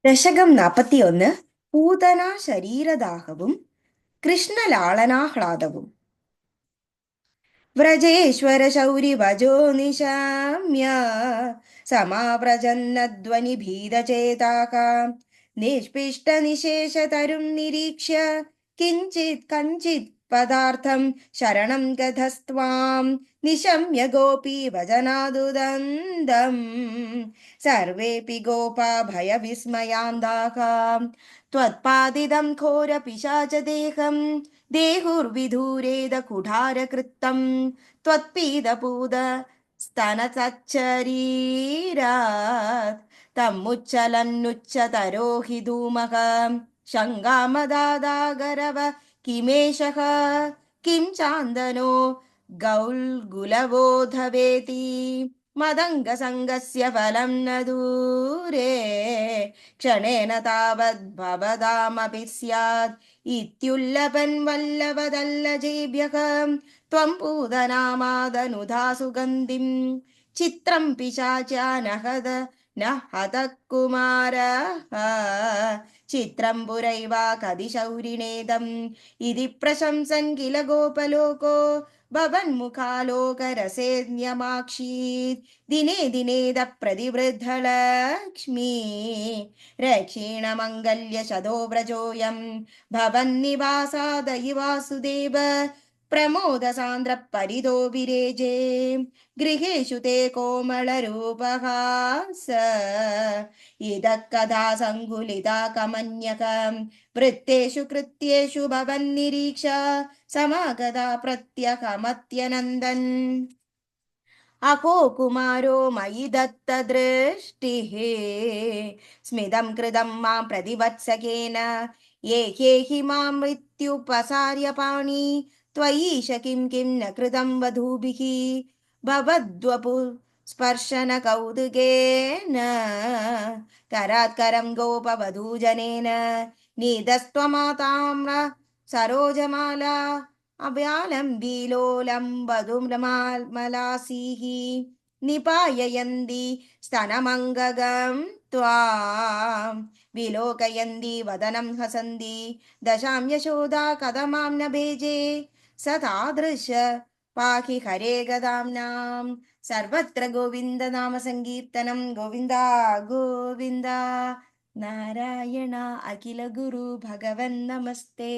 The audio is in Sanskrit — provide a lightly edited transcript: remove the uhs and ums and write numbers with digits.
ദശകം 41. പൂതന ശരീരദാഹവും കൃഷ്ണലാളനാഹ്ലാദവും. വ്രജേശ്വര ശൗരി വജോ നിശാമ്യ സമാവ്രജന്നധ്വനിഭീതചേതാഃ നിഷ്പിഷ്ട നിശേഷതരും നിരീക്ഷ്യ കിഞ്ചിത് കഞ്ചിത് പദാർത്ഥം ശരണം ഗതസ്ത്വാം നിശമ്യ ഗോപീ വചനാദുദന്തം സർവേപി ഗോപാ ഭയവിസ്മയാന്താഃ ത്വത്പാദിതം ഘോരപിശാചദേഹം ദേഹുർവിധൂരേത കുഠാരകൃത്തം ത്വത്പീതപൂത സ്തനസച്ചരീരാത് തമ്മുച്ചലന്നുച്ചതരോ हि धूमः शङ्गामदादागरव किमेषः किं चान्दनो गौल्गुलवोधवेति मदङ्गसङ्गस्य फलं न दूरे क्षणेन तावद्भवदामपि स्यात् इत्युल्लपन् वल्लभदल्लजेभ्यः त्वं पूतनामादनुधा सुगन्धिं चित्रं पिशाच्या न हतः कुमारः चित्रं पुरैवा कदि शौरिणेदम् इति प्रशंसन् किल गोपलोको भवन्मुखालोकरसेऽन्यमाक्षीत् दिने दिनेद प्रतिवृद्धलक्ष्मी रक्षीणमङ्गल्यशतो व्रजोऽयं भवन्निवासादयि वासुदेव प्रमोदसान्द्रपरितो विरेजे गृहेषु ते कोमलरूपहास इदः कथा सङ्कुलिता कमन्यकं वृत्तेषु कृत्येषु भवन्निरीक्ष समागता प्रत्यहमत्यनन्दन् अहो कुमारो मयि दत्तदृष्टिः स्मितं कृतं मां प्रतिवत्सकेन ये हि मां मृत्युपसार्य पाणि त्वयीश किं न कृतं वधूभिः भवद्वपु स्पर्शन कौतुकेन करात्करं गोपवधूजनेन निधस्त्वमाताम्र सरोजमाला अव्यालम्बीलोलं वधूमलासीः निपाययन्ति स्तनमङ्गगं त्वां विलोकयन्ति वदनं हसन्ति दशां यशोदा कथमां न भेजे स तादृश पाहि हरे गदाम्नां सर्वत्र गोविन्दनाम सङ्कीर्तनं गोविन्द गोविन्द नारायण अखिल गुरु भगवन् नमस्ते।